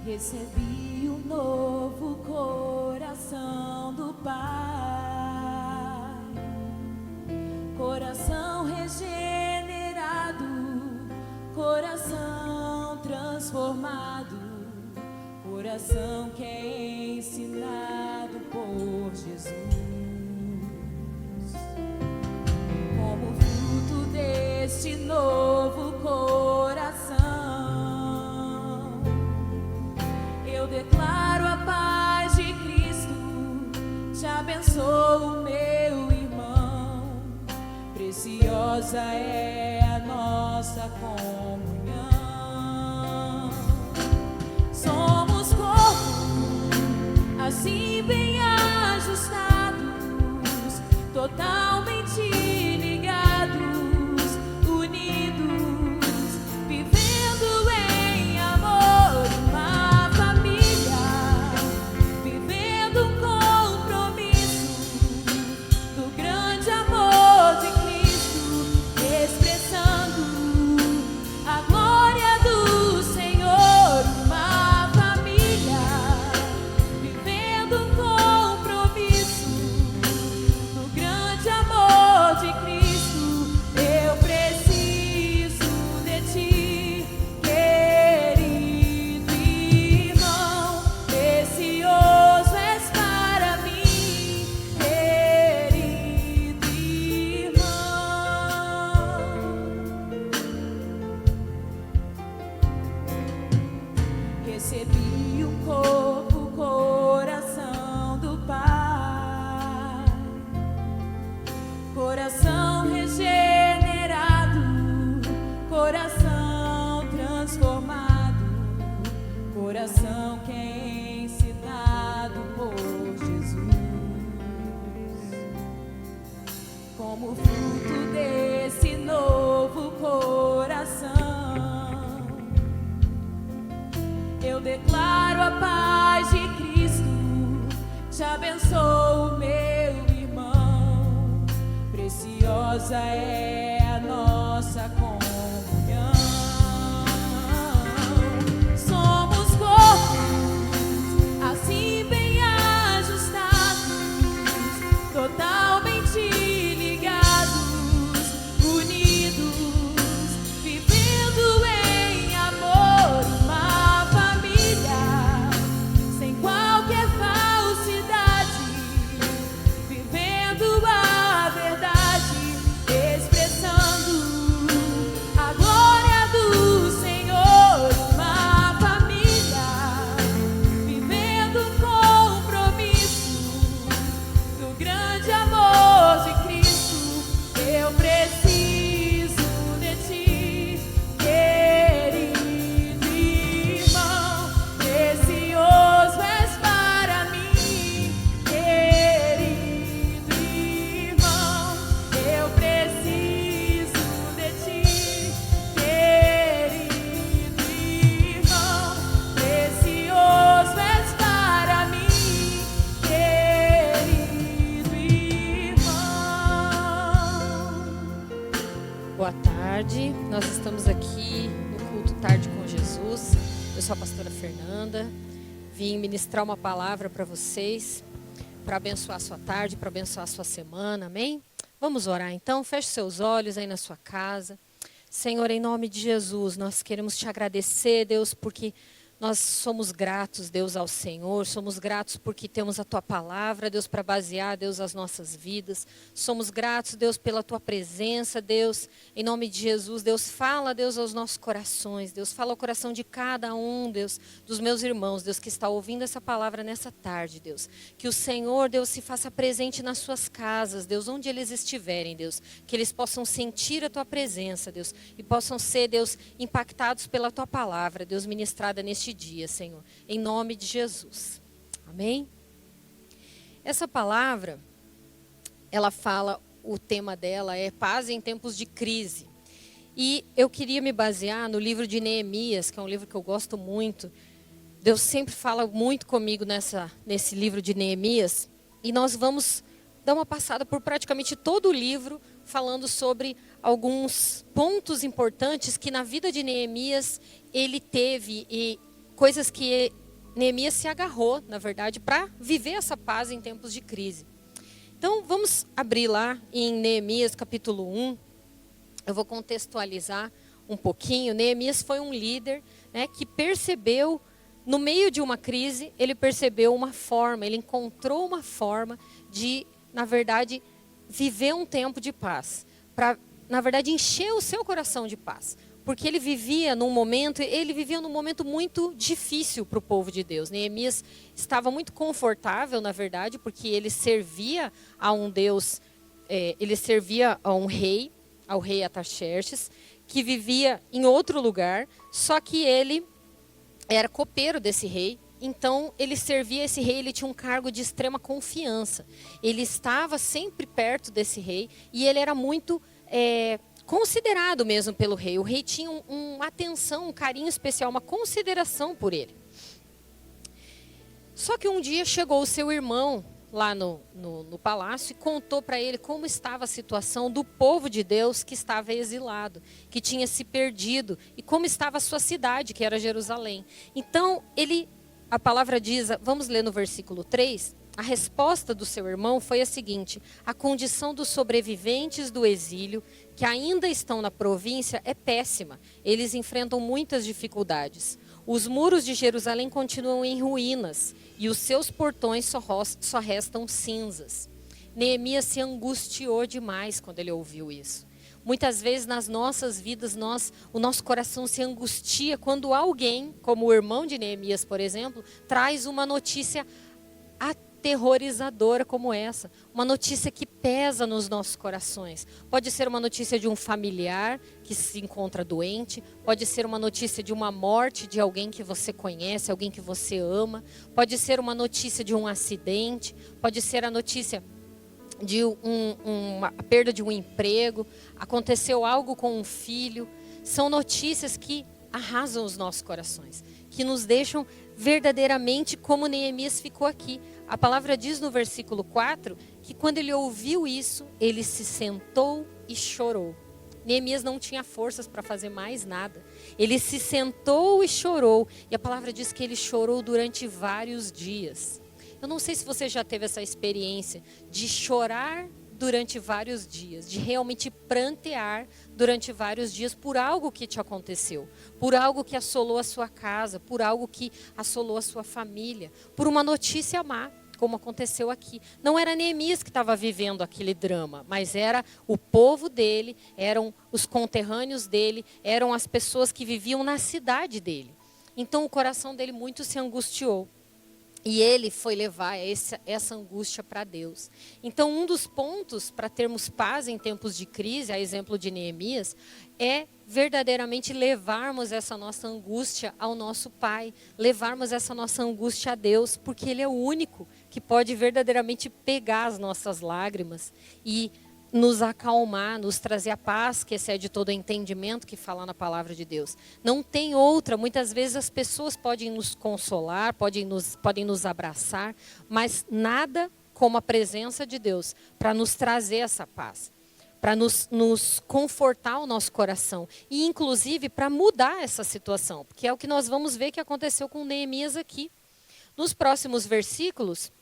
Recebi um novo coração do Pai, coração regenerado, coração transformado, coração que é ensinado por Jesus. Como fruto deste novo coração, eu declaro a paz de Cristo, te abençoo, meu irmão. Preciosa é a nossa comunhão. Somos corpo, assim bem ajustados, totalmente ligados, unidos, vivendo em amor, uma família, vivendo um compromisso do grande amor de Cristo, expressando a glória do Senhor, uma família, vivendo um compromisso do grande amor de Cristo. Eu preciso de ti, querido irmão, precioso és para mim, querido irmão. Recebi um corpo, coração do Pai, coração regenerado, coração transformado, coração que é ensinado por Jesus. Como fruto desse novo coração, eu declaro a paz de Cristo, te abençoo, meu irmão. Preciosa é a nossa comunhão. Somos corpos, assim bem ajustados, totalmente ligados, unidos, vivendo em amor, uma família, sem qualquer falsidade, vivendo a verdade, expressando a glória do Senhor, uma família, vivendo um compromisso do grande amor de Cristo. Eu preciso de ti, querido irmão, precioso és para mim, querido irmão. Eu preciso de ti, querido irmão, precioso és para mim, querido irmão. Boa tarde, nós estamos aqui no culto Tarde com Jesus. Eu sou a pastora Fernanda, vim ministrar uma palavra para vocês, para abençoar a sua tarde, para abençoar a sua semana, amém? Vamos orar então, feche seus olhos aí na sua casa. Senhor, em nome de Jesus, nós queremos te agradecer, Deus, porque nós somos gratos, Deus, ao Senhor. Somos gratos porque temos a Tua palavra, Deus, para basear, Deus, as nossas vidas. Somos gratos, Deus, pela Tua presença, Deus. Em nome de Jesus, Deus, fala, Deus, aos nossos corações. Deus, fala ao coração de cada um, Deus, dos meus irmãos, Deus, que está ouvindo essa palavra nessa tarde, Deus. Que o Senhor, Deus, se faça presente nas suas casas, Deus, onde eles estiverem, Deus. Que eles possam sentir a Tua presença, Deus, e possam ser, Deus, impactados pela Tua palavra, Deus, ministrada neste dia, Senhor, em nome de Jesus, amém? Essa palavra, ela fala, o tema dela é paz em tempos de crise, e eu queria me basear no livro de Neemias, que é um livro que eu gosto muito. Deus sempre fala muito comigo nesse livro de Neemias, e nós vamos dar uma passada por praticamente todo o livro, falando sobre alguns pontos importantes que na vida de Neemias ele teve, e coisas que Neemias se agarrou, na verdade, para viver essa paz em tempos de crise. Então, vamos abrir lá em Neemias capítulo 1. Eu vou contextualizar um pouquinho. Neemias foi um líder, né, que percebeu, no meio de uma crise, ele percebeu uma forma, ele encontrou uma forma de, na verdade, viver um tempo de paz. Para, na verdade, encher o seu coração de paz. Porque ele vivia num momento muito difícil para o povo de Deus. Neemias estava muito confortável, na verdade, porque ele servia a um Deus, ele servia a um rei, ao rei Ataxerxes, que vivia em outro lugar, só que ele era copeiro desse rei. Então, ele servia esse rei, ele tinha um cargo de extrema confiança. Ele estava sempre perto desse rei e ele era muito considerado mesmo pelo rei. O rei tinha uma atenção, um carinho especial, uma consideração por ele. Só que um dia chegou o seu irmão lá no palácio e contou para ele como estava a situação do povo de Deus que estava exilado, que tinha se perdido, e como estava a sua cidade, que era Jerusalém. Então, a palavra diz, vamos ler no versículo 3, a resposta do seu irmão foi a seguinte: a condição dos sobreviventes do exílio, que ainda estão na província, é péssima. Eles enfrentam muitas dificuldades. Os muros de Jerusalém continuam em ruínas e os seus portões só restam cinzas. Neemias se angustiou demais quando ele ouviu isso. Muitas vezes nas nossas vidas, o nosso coração se angustia quando alguém, como o irmão de Neemias, por exemplo, traz uma notícia aterrorizadora como essa. Uma notícia que pesa nos nossos corações. Pode ser uma notícia de um familiar que se encontra doente. Pode ser uma notícia de uma morte de alguém que você conhece, alguém que você ama. Pode ser uma notícia de um acidente. Pode ser a notícia de uma perda de um emprego. Aconteceu algo com um filho. São notícias que arrasam os nossos corações, que nos deixam verdadeiramente como Neemias ficou aqui. A palavra diz no versículo 4 que quando ele ouviu isso, ele se sentou e chorou. Neemias não tinha forças para fazer mais nada. Ele se sentou e chorou. E a palavra diz que ele chorou durante vários dias. Eu não sei se você já teve essa experiência de chorar durante vários dias, de realmente prantear durante vários dias por algo que te aconteceu, por algo que assolou a sua casa, por algo que assolou a sua família, por uma notícia má, como aconteceu aqui. Não era Neemias que estava vivendo aquele drama, mas era o povo dele, eram os conterrâneos dele, eram as pessoas que viviam na cidade dele. Então o coração dele muito se angustiou. E ele foi levar essa angústia para Deus. Então, um dos pontos para termos paz em tempos de crise, a exemplo de Neemias, é verdadeiramente levarmos essa nossa angústia ao nosso Pai, levarmos essa nossa angústia a Deus, porque Ele é o único que pode verdadeiramente pegar as nossas lágrimas e nos acalmar, nos trazer a paz que excede todo entendimento, que fala na palavra de Deus. Não tem outra. Muitas vezes as pessoas podem nos consolar, podem nos abraçar, mas nada como a presença de Deus para nos trazer essa paz, para nos confortar o nosso coração e inclusive para mudar essa situação, porque é o que nós vamos ver que aconteceu com Neemias aqui. Nos próximos versículos,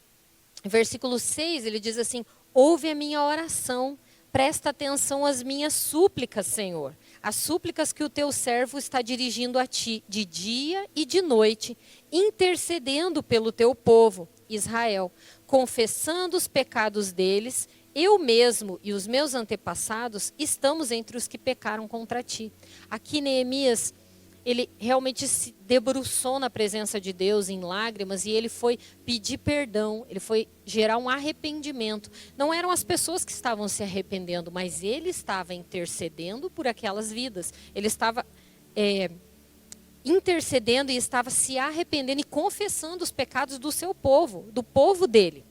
versículo 6, ele diz assim: ouve a minha oração, presta atenção às minhas súplicas, Senhor. As súplicas que o teu servo está dirigindo a ti, de dia e de noite, intercedendo pelo teu povo, Israel, confessando os pecados deles. Eu mesmo e os meus antepassados estamos entre os que pecaram contra ti. Aqui Neemias, ele realmente se debruçou na presença de Deus em lágrimas e ele foi pedir perdão, ele foi gerar um arrependimento. Não eram as pessoas que estavam se arrependendo, mas ele estava intercedendo por aquelas vidas. Ele estava intercedendo e estava se arrependendo e confessando os pecados do seu povo, do povo dele.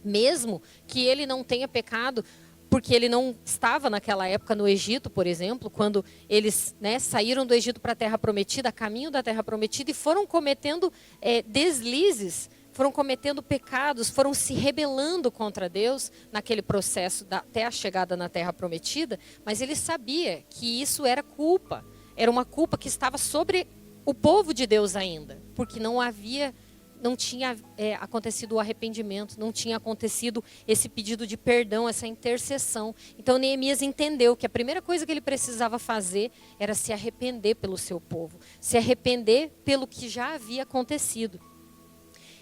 Mesmo que ele não tenha pecado, porque ele não estava naquela época no Egito, por exemplo, quando eles saíram do Egito para a Terra Prometida, a caminho da Terra Prometida, e foram cometendo deslizes, foram cometendo pecados, foram se rebelando contra Deus naquele processo até a chegada na Terra Prometida, mas ele sabia que isso era culpa, era uma culpa que estava sobre o povo de Deus ainda. porque não tinha acontecido o arrependimento, não tinha acontecido esse pedido de perdão, essa intercessão. Então Neemias entendeu que a primeira coisa que ele precisava fazer era se arrepender pelo seu povo, se arrepender pelo que já havia acontecido.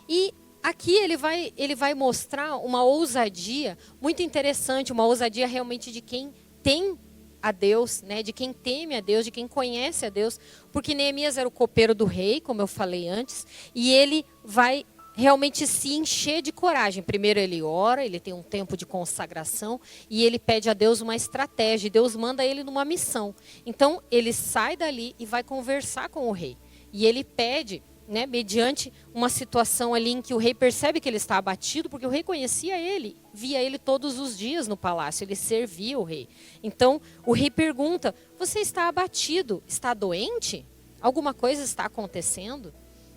E aqui ele vai mostrar uma ousadia muito interessante, uma ousadia realmente de quem tem a Deus, né, de quem teme a Deus, de quem conhece a Deus, porque Neemias era o copeiro do rei, como eu falei antes, e ele vai realmente se encher de coragem. Primeiro ele ora, ele tem um tempo de consagração, e ele pede a Deus uma estratégia, e Deus manda ele numa missão. Então ele sai dali e vai conversar com o rei, e ele pede, né, mediante uma situação ali em que o rei percebe que ele está abatido, porque o rei conhecia ele, via ele todos os dias no palácio, ele servia o rei. Então o rei pergunta: você está abatido, está doente? Alguma coisa está acontecendo?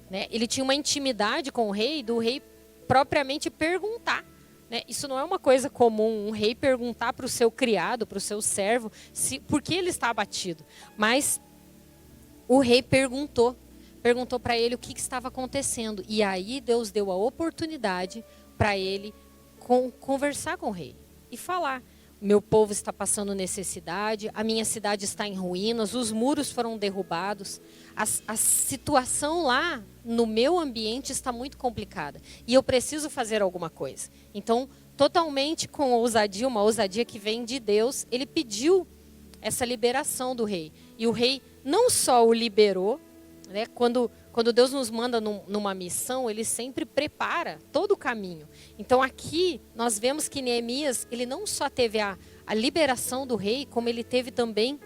Né? Ele tinha uma intimidade com o rei, do rei propriamente perguntar. Né? Isso não é uma coisa comum, um rei perguntar para o seu criado, para o seu servo, por que ele está abatido. Mas o rei perguntou para ele o que estava acontecendo. E aí Deus deu a oportunidade para ele conversar com o rei e falar: meu povo está passando necessidade, a minha cidade está em ruínas, os muros foram derrubados, a situação lá no meu ambiente está muito complicada e eu preciso fazer alguma coisa. Então, totalmente com ousadia, uma ousadia que vem de Deus, ele pediu essa liberação do rei. E o rei não só o liberou, né? Quando Deus nos manda numa missão, ele sempre prepara todo o caminho. Então aqui nós vemos que Neemias, ele não só teve a liberação do rei, como ele teve também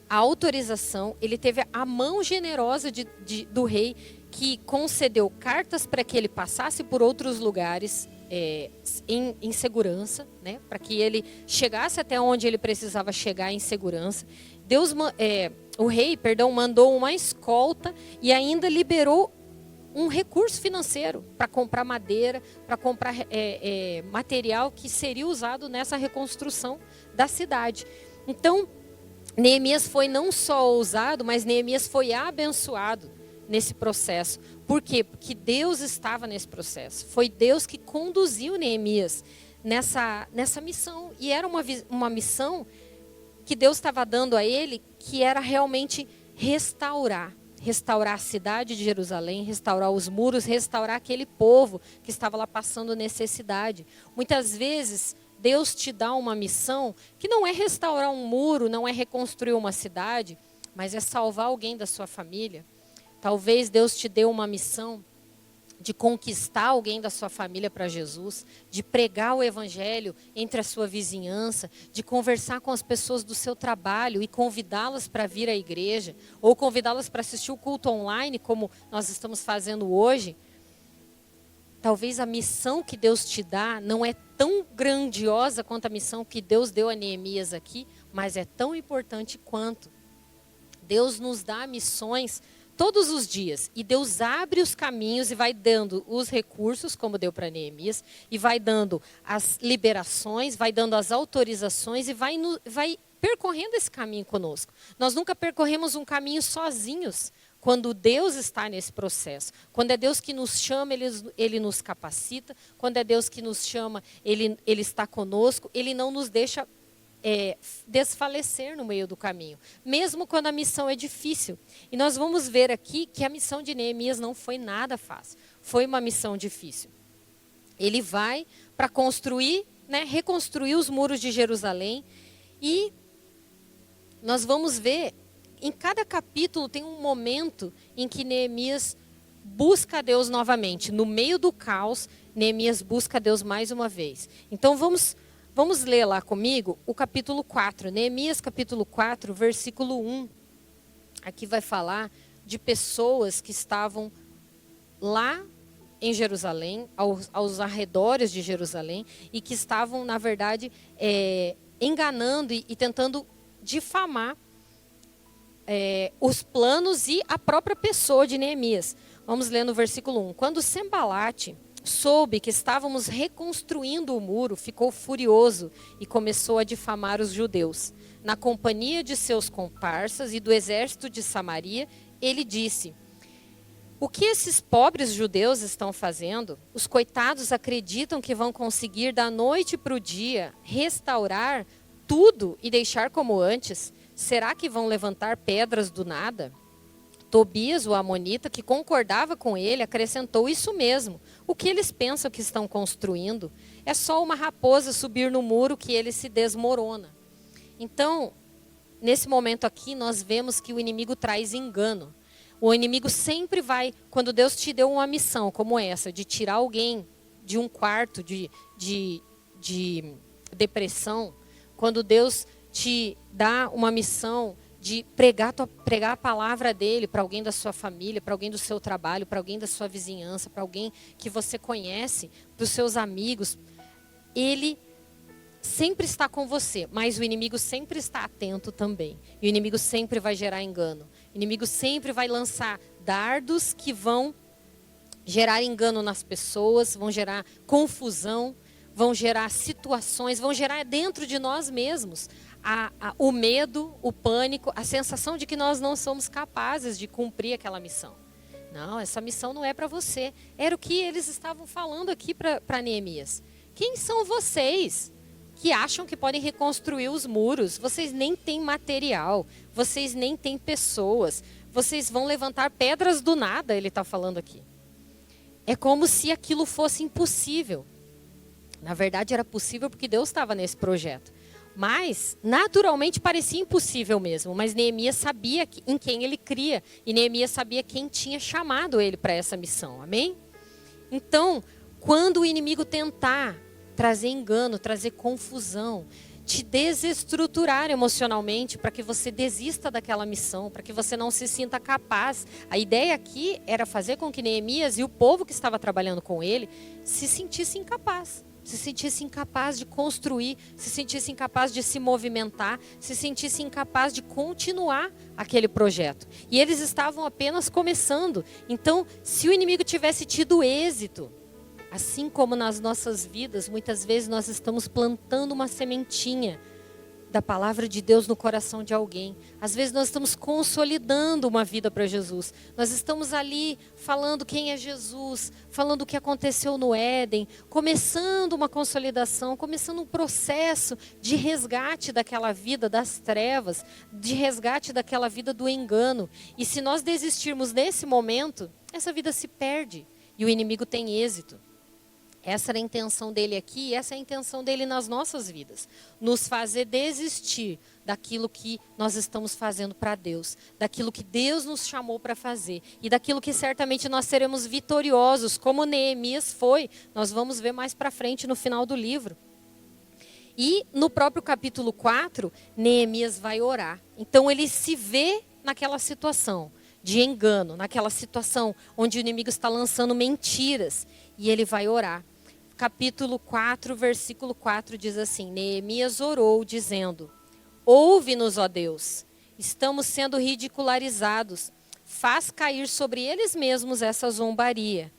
a autorização, ele teve a mão generosa do rei, que concedeu cartas para que ele passasse por outros lugares em segurança, né? Para que ele chegasse até onde ele precisava chegar em segurança. O rei, mandou uma escolta e ainda liberou um recurso financeiro para comprar madeira, para comprar material que seria usado nessa reconstrução da cidade. Então, Neemias foi não só ousado, mas Neemias foi abençoado nesse processo. Por quê? Porque Deus estava nesse processo. Foi Deus que conduziu Neemias nessa missão. E era uma missão que Deus estava dando a ele, que era realmente restaurar a cidade de Jerusalém, restaurar os muros, restaurar aquele povo que estava lá passando necessidade. Muitas vezes Deus te dá uma missão que não é restaurar um muro, não é reconstruir uma cidade, mas é salvar alguém da sua família. Talvez Deus te dê uma missão de conquistar alguém da sua família para Jesus, de pregar o evangelho entre a sua vizinhança, de conversar com as pessoas do seu trabalho e convidá-las para vir à igreja, ou convidá-las para assistir o culto online, como nós estamos fazendo hoje. Talvez a missão que Deus te dá não é tão grandiosa quanto a missão que Deus deu a Neemias aqui, mas é tão importante quanto. Deus nos dá missões todos os dias, e Deus abre os caminhos e vai dando os recursos, como deu para Neemias, e vai dando as liberações, vai dando as autorizações e vai percorrendo esse caminho conosco. Nós nunca percorremos um caminho sozinhos, quando Deus está nesse processo. Quando é Deus que nos chama, Ele nos capacita. Quando é Deus que nos chama, Ele está conosco. Ele não nos deixa desfalecer no meio do caminho, mesmo quando a missão é difícil. E nós vamos ver aqui que a missão de Neemias não foi nada fácil, foi uma missão difícil. Ele vai para construir, né, reconstruir os muros de Jerusalém, e nós vamos ver, em cada capítulo tem um momento em que Neemias busca a Deus novamente. No meio do caos, Neemias busca a Deus mais uma vez. Então vamos ler lá comigo o capítulo 4. Neemias capítulo 4, versículo 1. Aqui vai falar de pessoas que estavam lá em Jerusalém, aos arredores de Jerusalém, e que estavam, na verdade, enganando e tentando difamar os planos e a própria pessoa de Neemias. Vamos ler no versículo 1. Quando Sembalate soube que estávamos reconstruindo o muro, ficou furioso e começou a difamar os judeus. Na companhia de seus comparsas e do exército de Samaria, ele disse: O que esses pobres judeus estão fazendo? Os coitados acreditam que vão conseguir da noite para o dia restaurar tudo e deixar como antes? Será que vão levantar pedras do nada? Tobias, o amonita, que concordava com ele, acrescentou isso mesmo. O que eles pensam que estão construindo? É só uma raposa subir no muro que ele se desmorona. Então, nesse momento aqui, nós vemos que o inimigo traz engano. O inimigo sempre vai, quando Deus te deu uma missão como essa, de tirar alguém de um quarto de depressão, quando Deus te dá uma missão de pregar a palavra dele para alguém da sua família, para alguém do seu trabalho, para alguém da sua vizinhança, para alguém que você conhece, para os seus amigos, ele sempre está com você, mas o inimigo sempre está atento também. E o inimigo sempre vai gerar engano. O inimigo sempre vai lançar dardos que vão gerar engano nas pessoas, vão gerar confusão, vão gerar situações, vão gerar dentro de nós mesmos o medo, o pânico, a sensação de que nós não somos capazes de cumprir aquela missão. Não, essa missão não é para você. Era o que eles estavam falando aqui para Neemias. Quem são vocês que acham que podem reconstruir os muros? Vocês nem têm material, vocês nem têm pessoas, vocês vão levantar pedras do nada, ele está falando aqui. É como se aquilo fosse impossível. Na verdade era possível porque Deus estava nesse projeto. Mas, naturalmente, parecia impossível mesmo. Mas Neemias sabia em quem ele cria. E Neemias sabia quem tinha chamado ele para essa missão. Amém? Então, quando o inimigo tentar trazer engano, trazer confusão, te desestruturar emocionalmente para que você desista daquela missão, para que você não se sinta capaz. A ideia aqui era fazer com que Neemias e o povo que estava trabalhando com ele se sentissem incapazes. Se sentisse incapaz de construir, se sentisse incapaz de se movimentar, se sentisse incapaz de continuar aquele projeto. E eles estavam apenas começando. Então, se o inimigo tivesse tido êxito, assim como nas nossas vidas, muitas vezes nós estamos plantando uma sementinha da palavra de Deus no coração de alguém. Às vezes nós estamos consolidando uma vida para Jesus. Nós estamos ali falando quem é Jesus, falando o que aconteceu no Éden, começando uma consolidação, começando um processo de resgate daquela vida das trevas, de resgate daquela vida do engano. E se nós desistirmos nesse momento, essa vida se perde e o inimigo tem êxito. Essa era a intenção dele aqui, e essa é a intenção dele nas nossas vidas. Nos fazer desistir daquilo que nós estamos fazendo para Deus, daquilo que Deus nos chamou para fazer, e daquilo que certamente nós seremos vitoriosos, como Neemias foi. Nós vamos ver mais para frente no final do livro. E no próprio capítulo 4, Neemias vai orar. Então ele se vê naquela situação de engano, naquela situação onde o inimigo está lançando mentiras, e ele vai orar. Capítulo 4, versículo 4 diz assim: Neemias orou dizendo: ouve-nos, ó Deus, estamos sendo ridicularizados, faz cair sobre eles mesmos essa zombaria.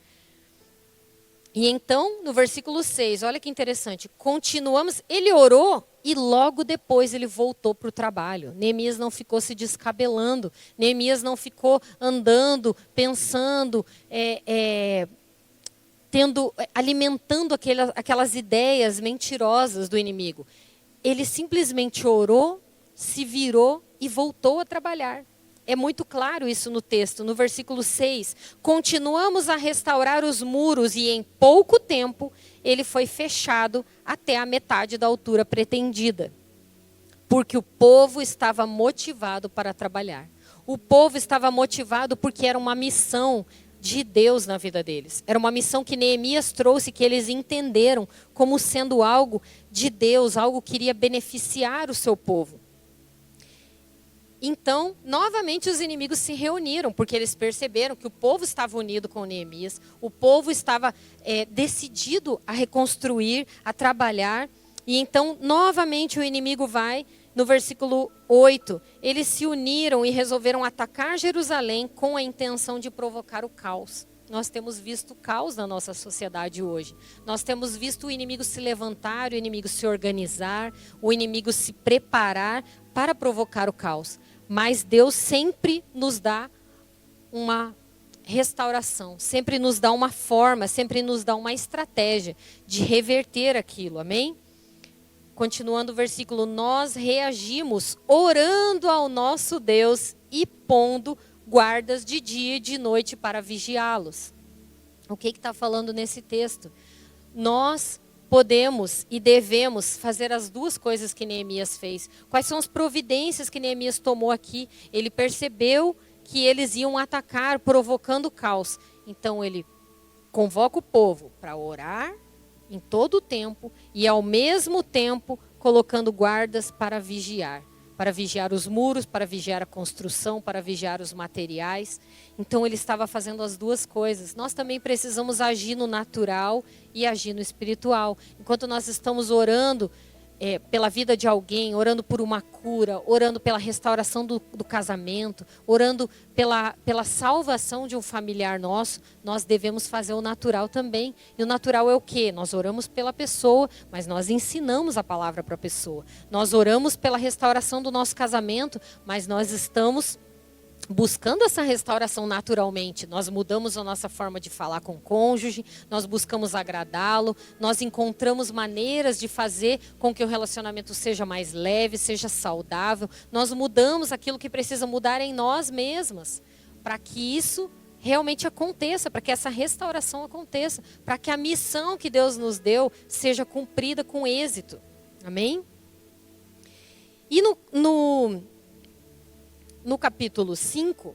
E então, no versículo 6, olha que interessante, continuamos, ele orou e logo depois ele voltou para o trabalho. Neemias não ficou se descabelando, Neemias não ficou andando, pensando, alimentando aquelas ideias mentirosas do inimigo. Ele simplesmente orou, se virou e voltou a trabalhar. É muito claro isso no texto, no versículo 6. Continuamos a restaurar os muros e em pouco tempo ele foi fechado até a metade da altura pretendida. Porque o povo estava motivado para trabalhar. O povo estava motivado porque era uma missão de Deus na vida deles. Era uma missão que Neemias trouxe, que eles entenderam como sendo algo de Deus, algo que iria beneficiar o seu povo. Então, novamente os inimigos se reuniram, porque eles perceberam que o povo estava unido com Neemias, o povo estava decidido a reconstruir, a trabalhar, e então, novamente o inimigo vai. No versículo 8, eles se uniram e resolveram atacar Jerusalém com a intenção de provocar o caos. Nós temos visto caos na nossa sociedade hoje. Nós temos visto o inimigo se levantar, o inimigo se organizar, o inimigo se preparar para provocar o caos. Mas Deus sempre nos dá restauração, sempre nos dá uma forma, sempre nos dá uma estratégia de reverter aquilo, amém? Continuando o versículo, nós reagimos orando ao nosso Deus e pondo guardas de dia e de noite para vigiá-los. O que está falando nesse texto? Nós podemos e devemos fazer as duas coisas que Neemias fez. Quais são as providências que Neemias tomou aqui? Ele percebeu que eles iam atacar, provocando caos. Então ele convoca o povo para orar em todo o tempo e ao mesmo tempo colocando guardas para vigiar os muros, para vigiar a construção, para vigiar os materiais. Então ele estava fazendo as duas coisas. Nós também precisamos agir no natural e agir no espiritual. Enquanto nós estamos orando pela vida de alguém, orando por uma cura, orando pela restauração do casamento, orando pela salvação de um familiar nosso, nós devemos fazer o natural também. E o natural é o quê? Nós oramos pela pessoa, mas nós ensinamos a palavra para a pessoa. Nós oramos pela restauração do nosso casamento, mas nós estamos buscando essa restauração naturalmente. Nós mudamos a nossa forma de falar com o cônjuge, nós buscamos agradá-lo, nós encontramos maneiras de fazer com que o relacionamento seja mais leve, seja saudável. Nós mudamos aquilo que precisa mudar em nós mesmas, para que isso realmente aconteça, para que essa restauração aconteça, para que a missão que Deus nos deu seja cumprida com êxito. Amém? E no capítulo 5,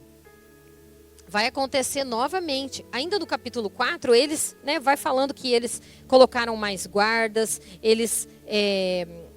vai acontecer novamente. Ainda no capítulo 4, eles, vai falando que eles colocaram mais guardas,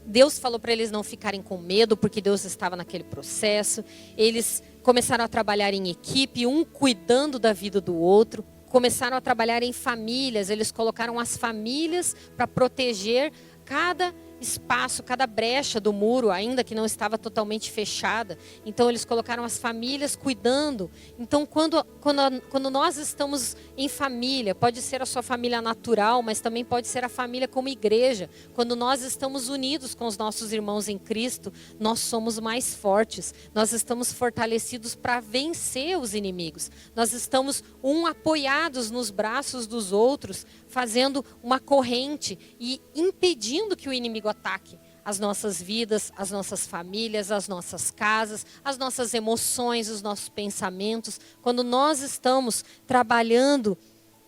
Deus falou para eles não ficarem com medo, porque Deus estava naquele processo. Eles começaram a trabalhar em equipe, um cuidando da vida do outro. Começaram a trabalhar em famílias, eles colocaram as famílias para proteger cada espaço, cada brecha do muro, ainda que não estava totalmente fechada. Então eles colocaram as famílias cuidando. Então quando nós estamos em família, pode ser a sua família natural, mas também pode ser a família como igreja. Quando nós estamos unidos com os nossos irmãos em Cristo, nós somos mais fortes. Nós estamos fortalecidos para vencer os inimigos. Nós estamos apoiados nos braços dos outros, fazendo uma corrente e impedindo que o inimigo ataque as nossas vidas, as nossas famílias, as nossas casas, as nossas emoções, os nossos pensamentos. Quando nós estamos trabalhando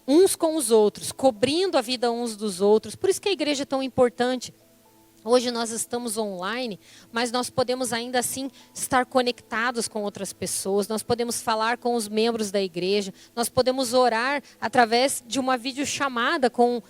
uns com os outros, cobrindo a vida uns dos outros. Por isso que a igreja é tão importante. Hoje nós estamos online, mas nós podemos ainda assim estar conectados com outras pessoas, nós podemos falar com os membros da igreja, nós podemos orar através de uma videochamada com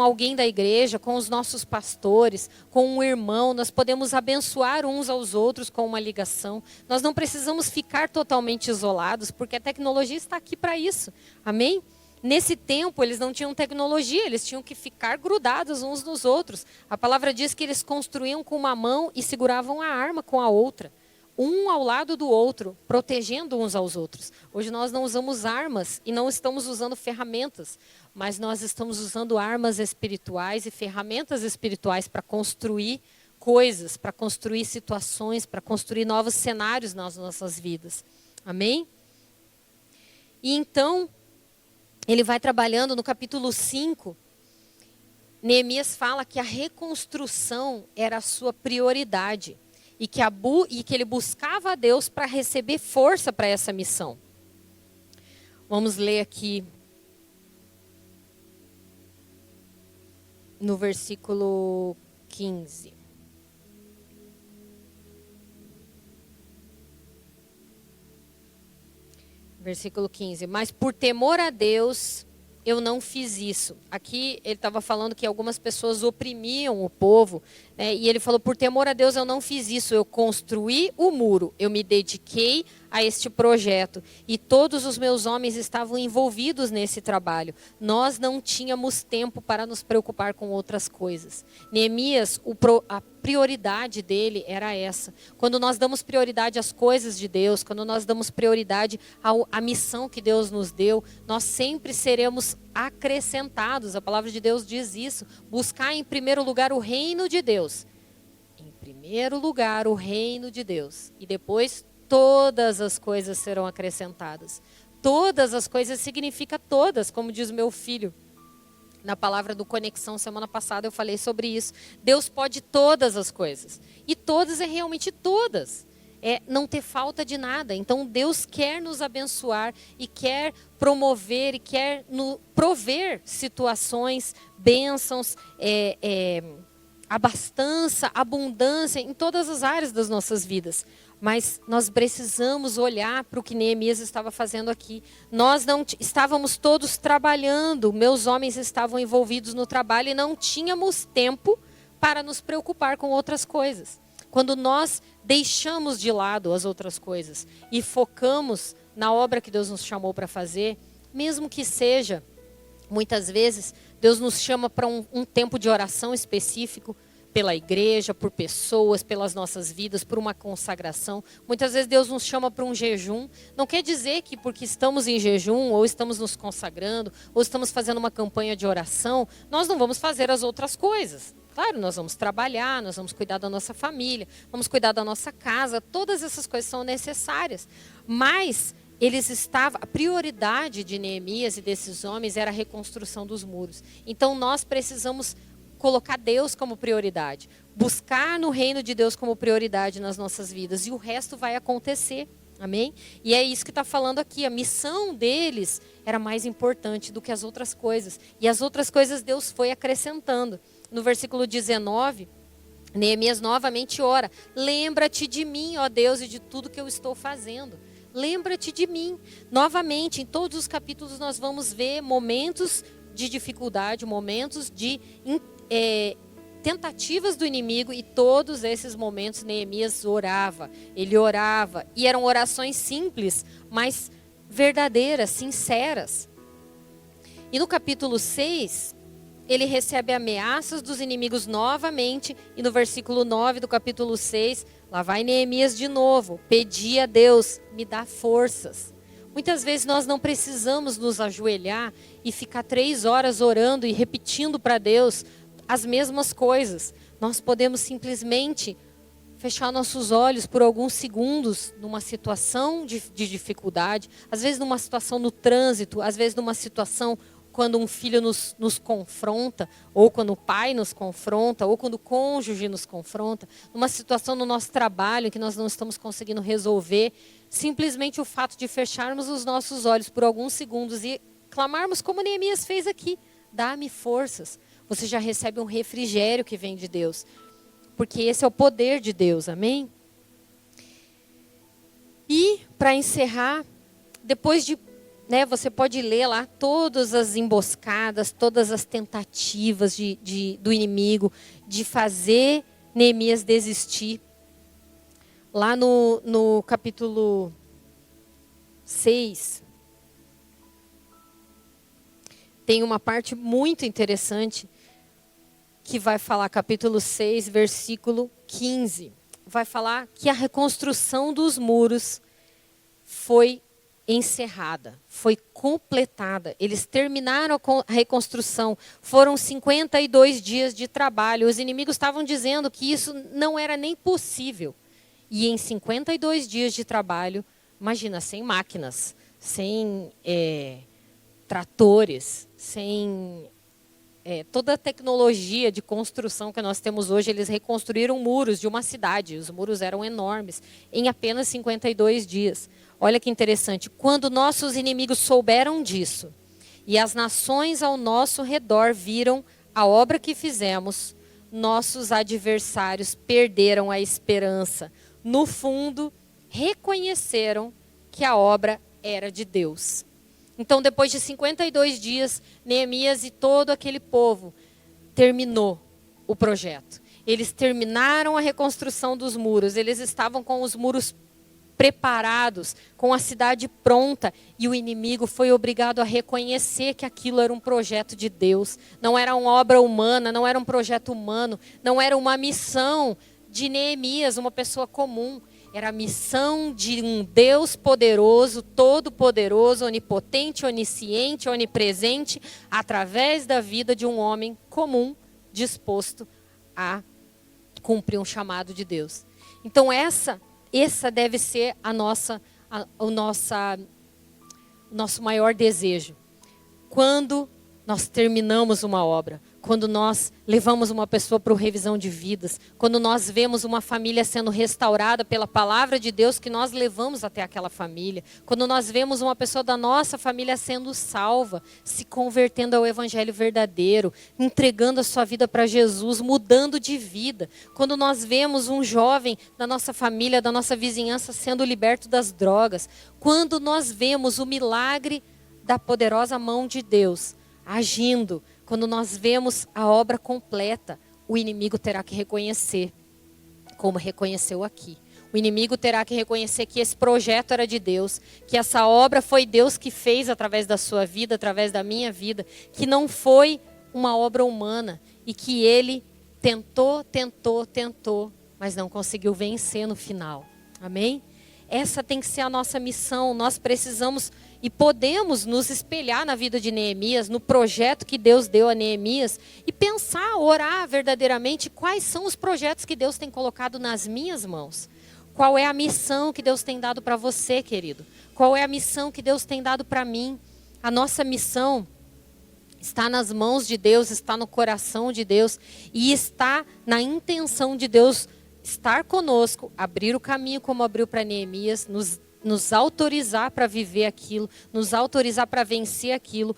alguém da igreja, com os nossos pastores, com um irmão. Nós podemos abençoar uns aos outros com uma ligação. Nós não precisamos ficar totalmente isolados, porque a tecnologia está aqui para isso. Amém? Nesse tempo, eles não tinham tecnologia, eles tinham que ficar grudados uns nos outros. A palavra diz que eles construíam com uma mão e seguravam a arma com a outra. Um ao lado do outro, protegendo uns aos outros. Hoje nós não usamos armas e não estamos usando ferramentas, mas nós estamos usando armas espirituais e ferramentas espirituais para construir coisas, para construir situações, para construir novos cenários nas nossas vidas. Amém? E então, ele vai trabalhando no capítulo 5, Neemias fala que a reconstrução era a sua prioridade. E que ele buscava a Deus para receber força para essa missão. Vamos ler aqui no versículo 15. Versículo 15. Mas por temor a Deus, eu não fiz isso. Aqui ele estava falando que algumas pessoas oprimiam o povo, né? E ele falou, por temor a Deus eu não fiz isso. Eu construí o muro, eu me dediquei a este projeto. E todos os meus homens estavam envolvidos nesse trabalho. Nós não tínhamos tempo para nos preocupar com outras coisas. Neemias, a prioridade dele era essa. Quando nós damos prioridade às coisas de Deus, quando nós damos prioridade à missão que Deus nos deu, nós sempre seremos acrescentados. A palavra de Deus diz isso. Buscar em primeiro lugar o reino de Deus. Em primeiro lugar o reino de Deus. E depois todas as coisas serão acrescentadas. todas as coisas significa todas, como diz meu filho. Na palavra do Conexão, semana passada eu falei sobre isso. Deus pode todas as coisas. E todas é realmente todas. É não ter falta de nada. Então Deus quer nos abençoar e quer promover e quer prover situações, bênçãos, abastança, abundância em todas as áreas das nossas vidas. Mas nós precisamos olhar para o que Neemias estava fazendo aqui. Nós não estávamos todos trabalhando, meus homens estavam envolvidos no trabalho e não tínhamos tempo para nos preocupar com outras coisas. Quando nós deixamos de lado as outras coisas e focamos na obra que Deus nos chamou para fazer, mesmo que seja, muitas vezes, Deus nos chama para um tempo de oração específico, pela igreja, por pessoas, pelas nossas vidas, por uma consagração. Muitas vezes Deus nos chama para um jejum. Não quer dizer que porque estamos em jejum, ou estamos nos consagrando, ou estamos fazendo uma campanha de oração, nós não vamos fazer as outras coisas. Claro, nós vamos trabalhar, nós vamos cuidar da nossa família, vamos cuidar da nossa casa, todas essas coisas são necessárias. Mas a prioridade de Neemias e desses homens era a reconstrução dos muros. Então nós precisamos colocar Deus como prioridade, buscar no reino de Deus como prioridade nas nossas vidas, e o resto vai acontecer, amém? E é isso que está falando aqui, a missão deles era mais importante do que as outras coisas, e as outras coisas Deus foi acrescentando. No versículo 19, Neemias novamente ora: lembra-te de mim, ó Deus, e de tudo que eu estou fazendo. Lembra-te de mim. Novamente, em todos os capítulos nós vamos ver momentos de dificuldade, momentos de tentativas do inimigo, e todos esses momentos Neemias orava, ele orava, e eram orações simples, mas verdadeiras, sinceras. E no capítulo 6, ele recebe ameaças dos inimigos novamente, e no versículo 9 do capítulo 6, lá vai Neemias de novo, pedir a Deus, me dá forças. Muitas vezes nós não precisamos nos ajoelhar e ficar 3 horas orando e repetindo para Deus as mesmas coisas. Nós podemos simplesmente fechar nossos olhos por alguns segundos numa situação de dificuldade, às vezes numa situação no trânsito, às vezes numa situação quando um filho nos confronta, ou quando o pai nos confronta, ou quando o cônjuge nos confronta, numa situação no nosso trabalho que nós não estamos conseguindo resolver. Simplesmente o fato de fecharmos os nossos olhos por alguns segundos e clamarmos como Neemias fez aqui: dá-me forças. Você já recebe um refrigério que vem de Deus. Porque esse é o poder de Deus, amém? E, para encerrar, depois de, você pode ler lá todas as emboscadas, todas as tentativas do inimigo de fazer Neemias desistir. Lá no capítulo 6, tem uma parte muito interessante que vai falar, capítulo 6, versículo 15. Vai falar que a reconstrução dos muros foi encerrada, foi completada. Eles terminaram a reconstrução. Foram 52 dias de trabalho. Os inimigos estavam dizendo que isso não era nem possível. E em 52 dias de trabalho, imagina, sem máquinas, sem tratores, sem toda a tecnologia de construção que nós temos hoje, eles reconstruíram muros de uma cidade. Os muros eram enormes, em apenas 52 dias. Olha que interessante. Quando nossos inimigos souberam disso, e as nações ao nosso redor viram a obra que fizemos, nossos adversários perderam a esperança. No fundo, reconheceram que a obra era de Deus. Então, depois de 52 dias, Neemias e todo aquele povo terminou o projeto. Eles terminaram a reconstrução dos muros. Eles estavam com os muros preparados, com a cidade pronta. E o inimigo foi obrigado a reconhecer que aquilo era um projeto de Deus. Não era uma obra humana, não era um projeto humano. Não era uma missão de Neemias, uma pessoa comum. Era a missão de um Deus poderoso, todo-poderoso, onipotente, onisciente, onipresente, através da vida de um homem comum, disposto a cumprir um chamado de Deus. Então essa deve ser o nosso maior desejo. Quando nós terminamos uma obra, quando nós levamos uma pessoa para uma revisão de vidas, quando nós vemos uma família sendo restaurada pela palavra de Deus que nós levamos até aquela família, quando nós vemos uma pessoa da nossa família sendo salva, se convertendo ao evangelho verdadeiro, entregando a sua vida para Jesus, mudando de vida, quando nós vemos um jovem da nossa família, da nossa vizinhança sendo liberto das drogas, quando nós vemos o milagre da poderosa mão de Deus agindo, quando nós vemos a obra completa, o inimigo terá que reconhecer, como reconheceu aqui. O inimigo terá que reconhecer que esse projeto era de Deus, que essa obra foi Deus que fez através da sua vida, através da minha vida, que não foi uma obra humana e que ele tentou, mas não conseguiu vencer no final. Amém? Essa tem que ser a nossa missão. Nós precisamos e podemos nos espelhar na vida de Neemias, no projeto que Deus deu a Neemias e pensar, orar verdadeiramente quais são os projetos que Deus tem colocado nas minhas mãos. Qual é a missão que Deus tem dado para você, querido? Qual é a missão que Deus tem dado para mim? A nossa missão está nas mãos de Deus, está no coração de Deus e está na intenção de Deus estar conosco, abrir o caminho como abriu para Neemias, nos autorizar para viver aquilo, nos autorizar para vencer aquilo,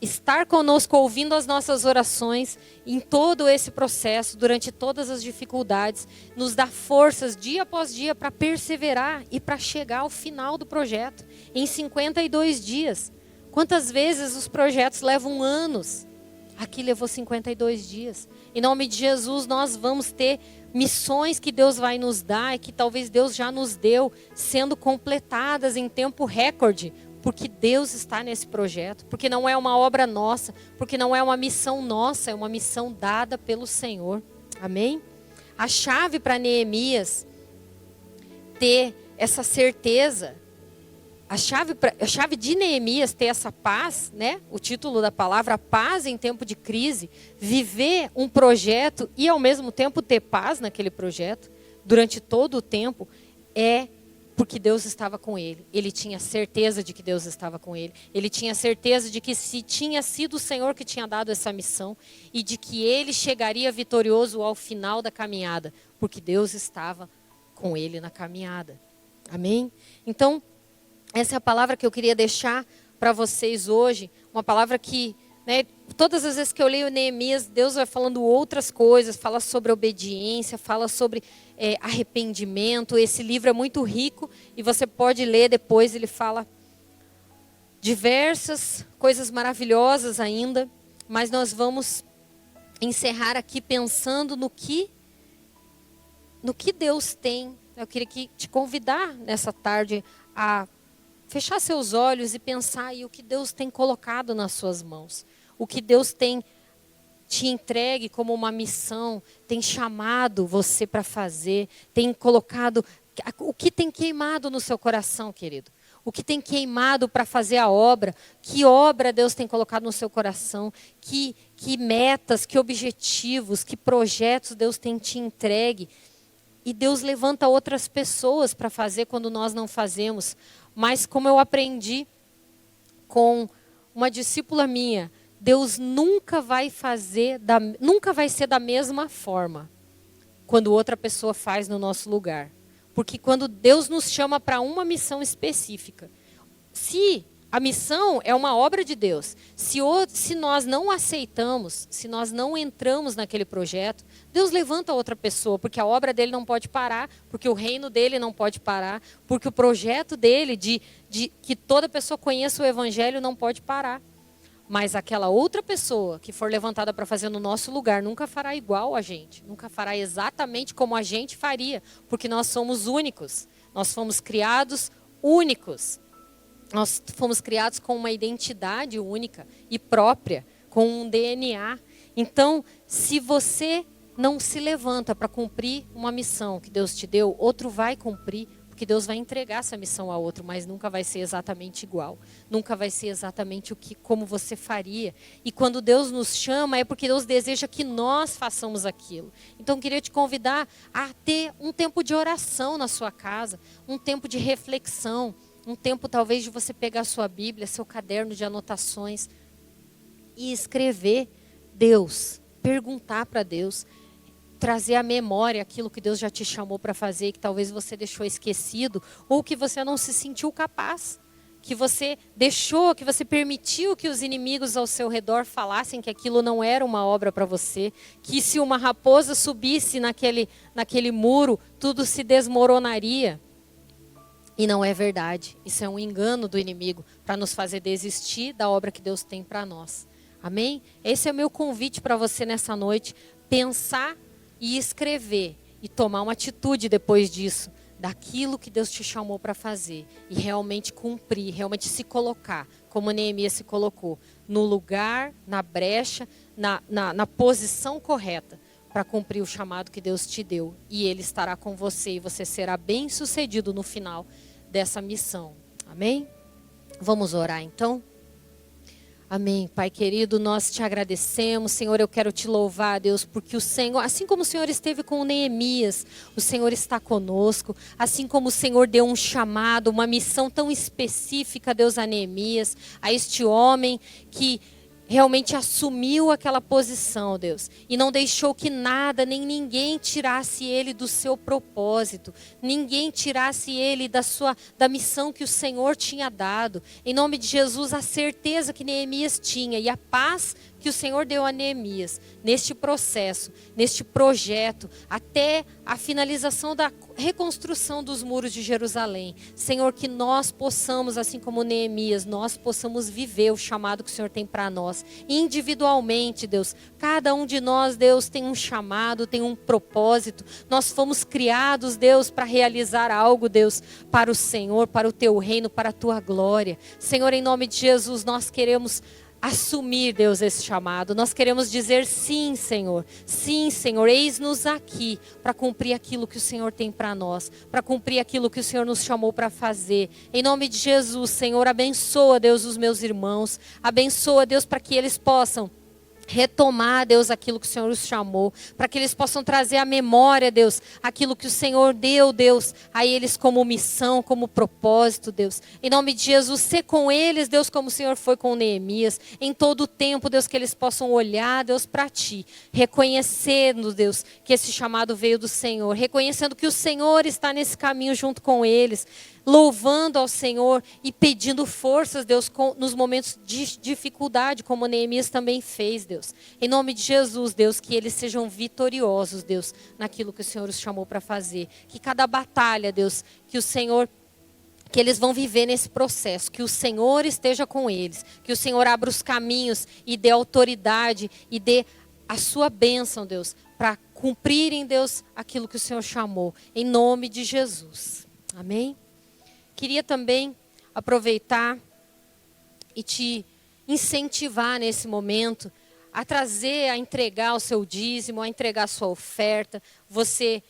estar conosco ouvindo as nossas orações em todo esse processo, durante todas as dificuldades, nos dá forças dia após dia para perseverar e para chegar ao final do projeto, em 52 dias. Quantas vezes os projetos levam anos? Aqui levou 52 dias. Em nome de Jesus, nós vamos ter missões que Deus vai nos dar e que talvez Deus já nos deu, sendo completadas em tempo recorde, porque Deus está nesse projeto, porque não é uma obra nossa, porque não é uma missão nossa, é uma missão dada pelo Senhor. Amém? A chave para Neemias ter essa certeza, a chave de Neemias ter essa paz, né? O título da palavra, paz em tempo de crise, viver um projeto e ao mesmo tempo ter paz naquele projeto, durante todo o tempo, é porque Deus estava com ele. Ele tinha certeza de que Deus estava com ele. Ele tinha certeza de que se tinha sido o Senhor que tinha dado essa missão e de que ele chegaria vitorioso ao final da caminhada, porque Deus estava com ele na caminhada. Amém? Então, essa é a palavra que eu queria deixar para vocês hoje. Uma palavra que, né, todas as vezes que eu leio Neemias, Deus vai falando outras coisas, fala sobre obediência, fala sobre arrependimento. Esse livro é muito rico e você pode ler depois, ele fala diversas coisas maravilhosas ainda, mas nós vamos encerrar aqui pensando no que Deus tem. Eu queria te convidar nessa tarde a fechar seus olhos e pensar aí o que Deus tem colocado nas suas mãos. O que Deus tem te entregue como uma missão, tem chamado você para fazer, tem colocado, o que tem queimado no seu coração, querido? O que tem queimado para fazer a obra? Que obra Deus tem colocado no seu coração? Que metas, que objetivos, que projetos Deus tem te entregue? E Deus levanta outras pessoas para fazer quando nós não fazemos. Mas como eu aprendi com uma discípula minha, Deus nunca vai ser da mesma forma quando outra pessoa faz no nosso lugar. Porque quando Deus nos chama para uma missão específica, se a missão é uma obra de Deus, se nós não aceitamos, se nós não entramos naquele projeto, Deus levanta outra pessoa, porque a obra dele não pode parar, porque o reino dele não pode parar, porque o projeto dele de que toda pessoa conheça o evangelho não pode parar. Mas aquela outra pessoa que for levantada para fazer no nosso lugar nunca fará igual a gente, nunca fará exatamente como a gente faria, porque nós somos únicos, nós fomos criados únicos. Nós fomos criados com uma identidade única e própria, com um DNA. Então, se você não se levanta para cumprir uma missão que Deus te deu, outro vai cumprir, porque Deus vai entregar essa missão a outro, mas nunca vai ser exatamente igual. Nunca vai ser exatamente como você faria. E quando Deus nos chama, é porque Deus deseja que nós façamos aquilo. Então, eu queria te convidar a ter um tempo de oração na sua casa, um tempo de reflexão, um tempo talvez de você pegar sua Bíblia, seu caderno de anotações e escrever Deus, perguntar para Deus, trazer à memória aquilo que Deus já te chamou para fazer e que talvez você deixou esquecido ou que você não se sentiu capaz, que você deixou, que você permitiu que os inimigos ao seu redor falassem que aquilo não era uma obra para você, que se uma raposa subisse naquele muro, tudo se desmoronaria. E não é verdade. Isso é um engano do inimigo para nos fazer desistir da obra que Deus tem para nós. Amém? Esse é o meu convite para você nessa noite, pensar e escrever e tomar uma atitude depois disso, daquilo que Deus te chamou para fazer e realmente cumprir, realmente se colocar, como Neemias se colocou, no lugar, na brecha, na posição correta para cumprir o chamado que Deus te deu. E Ele estará com você e você será bem-sucedido no final dessa missão. Amém? Vamos orar então? Amém. Pai querido, nós te agradecemos. Senhor, eu quero te louvar, Deus, porque o Senhor, assim como o Senhor esteve com Neemias, o Senhor está conosco. Assim como o Senhor deu um chamado, uma missão tão específica, Deus, a Neemias, a este homem que realmente assumiu aquela posição, Deus, e não deixou que nada, nem ninguém tirasse ele do seu propósito, ninguém tirasse ele da missão que o Senhor tinha dado. Em nome de Jesus, a certeza que Neemias tinha e a paz que o Senhor deu a Neemias neste processo, neste projeto, até a finalização da reconstrução dos muros de Jerusalém. Senhor, que nós possamos, assim como Neemias, nós possamos viver o chamado que o Senhor tem para nós, individualmente, Deus. Cada um de nós, Deus, tem um chamado, tem um propósito. Nós fomos criados, Deus, para realizar algo, Deus, para o Senhor, para o Teu reino, para a Tua glória. Senhor, em nome de Jesus, nós queremos assumir, Deus, esse chamado. Nós queremos dizer sim, Senhor, eis-nos aqui para cumprir aquilo que o Senhor tem para nós, para cumprir aquilo que o Senhor nos chamou para fazer. Em nome de Jesus, Senhor, abençoa, Deus, os meus irmãos, abençoa, Deus, para que eles possam retomar, Deus, aquilo que o Senhor os chamou, para que eles possam trazer à memória, Deus, aquilo que o Senhor deu, Deus, a eles como missão, como propósito, Deus. Em nome de Jesus, ser com eles, Deus, como o Senhor foi com Neemias, em todo o tempo, Deus, que eles possam olhar, Deus, para Ti, reconhecendo, Deus, que esse chamado veio do Senhor, reconhecendo que o Senhor está nesse caminho junto com eles, louvando ao Senhor e pedindo forças, Deus, nos momentos de dificuldade, como Neemias também fez, Deus. Em nome de Jesus, Deus, que eles sejam vitoriosos, Deus, naquilo que o Senhor os chamou para fazer. Que cada batalha, Deus, que eles vão viver nesse processo, que o Senhor esteja com eles, que o Senhor abra os caminhos e dê autoridade e dê a sua bênção, Deus, para cumprirem, Deus, aquilo que o Senhor chamou. Em nome de Jesus. Amém? Queria também aproveitar e te incentivar nesse momento a trazer, a entregar o seu dízimo, a entregar a sua oferta. Você,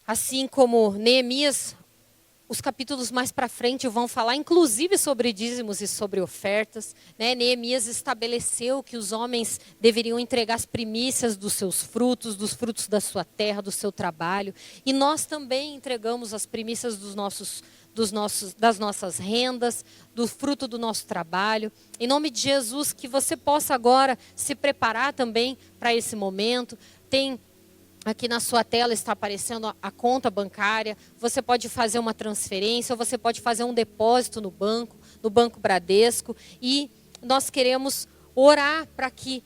assim como Neemias, os capítulos mais para frente vão falar inclusive sobre dízimos e sobre ofertas, né? Neemias estabeleceu que os homens deveriam entregar as primícias dos seus frutos, dos frutos da sua terra, do seu trabalho. E nós também entregamos as primícias das nossas rendas, do fruto do nosso trabalho. Em nome de Jesus, que você possa agora se preparar também para esse momento. Tem aqui na sua tela, está aparecendo a conta bancária. Você pode fazer uma transferência, ou você pode fazer um depósito no Banco Bradesco. E nós queremos orar para que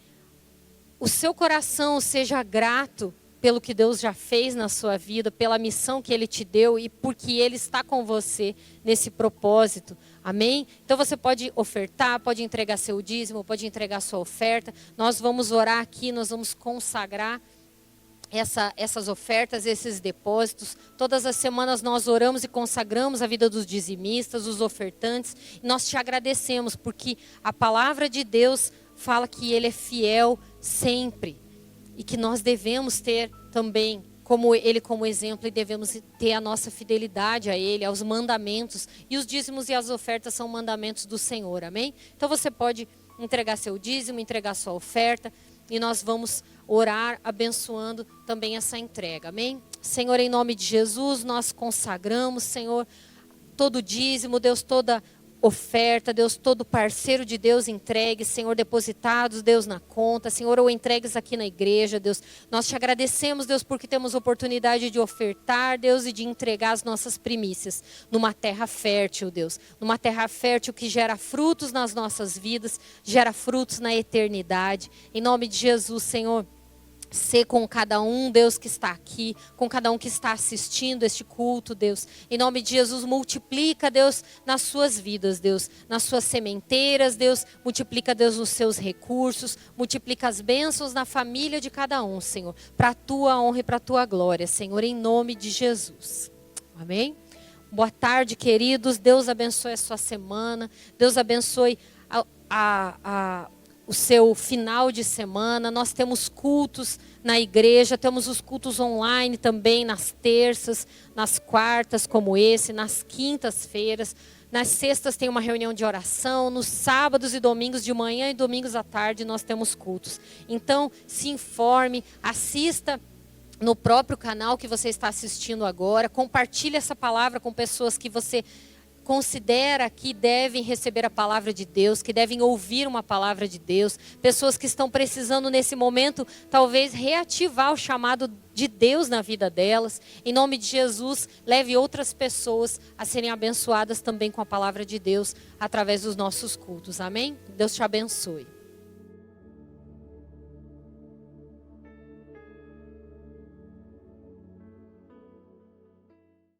o seu coração seja grato pelo que Deus já fez na sua vida, pela missão que Ele te deu e porque Ele está com você nesse propósito. Amém? Então você pode ofertar, pode entregar seu dízimo, pode entregar sua oferta. Nós vamos orar aqui, nós vamos consagrar essas ofertas, esses depósitos. Todas as semanas nós oramos e consagramos a vida dos dizimistas, dos ofertantes. E nós te agradecemos porque a palavra de Deus fala que Ele é fiel sempre. E que nós devemos ter também Ele como exemplo e devemos ter a nossa fidelidade a Ele, aos mandamentos. E os dízimos e as ofertas são mandamentos do Senhor, amém? Então você pode entregar seu dízimo, entregar sua oferta e nós vamos orar abençoando também essa entrega, amém? Senhor, em nome de Jesus, nós consagramos, Senhor, todo dízimo, Deus, toda oferta, Deus, todo parceiro de Deus entregue, Senhor, depositados, Deus, na conta, Senhor, ou entregues aqui na igreja, Deus. Nós te agradecemos, Deus, porque temos oportunidade de ofertar, Deus, e de entregar as nossas primícias numa terra fértil, Deus. Numa terra fértil que gera frutos nas nossas vidas, gera frutos na eternidade. Em nome de Jesus, Senhor, ser com cada um, Deus, que está aqui, com cada um que está assistindo este culto, Deus. Em nome de Jesus, multiplica, Deus, nas suas vidas, Deus, nas suas sementeiras, Deus, multiplica, Deus, nos seus recursos, multiplica as bênçãos na família de cada um, Senhor, para a tua honra e para a tua glória, Senhor, em nome de Jesus. Amém? Boa tarde, queridos. Deus abençoe a sua semana. Deus abençoe o seu final de semana. Nós temos cultos na igreja, temos os cultos online também, nas terças, nas quartas como esse, nas quintas-feiras. Nas sextas tem uma reunião de oração, nos sábados e domingos de manhã e domingos à tarde nós temos cultos. Então, se informe, assista no próprio canal que você está assistindo agora, compartilhe essa palavra com pessoas que você considera que devem receber a palavra de Deus, que devem ouvir uma palavra de Deus, pessoas que estão precisando nesse momento, talvez reativar o chamado de Deus na vida delas. Em nome de Jesus, leve outras pessoas a serem abençoadas também com a palavra de Deus através dos nossos cultos. Amém? Deus te abençoe.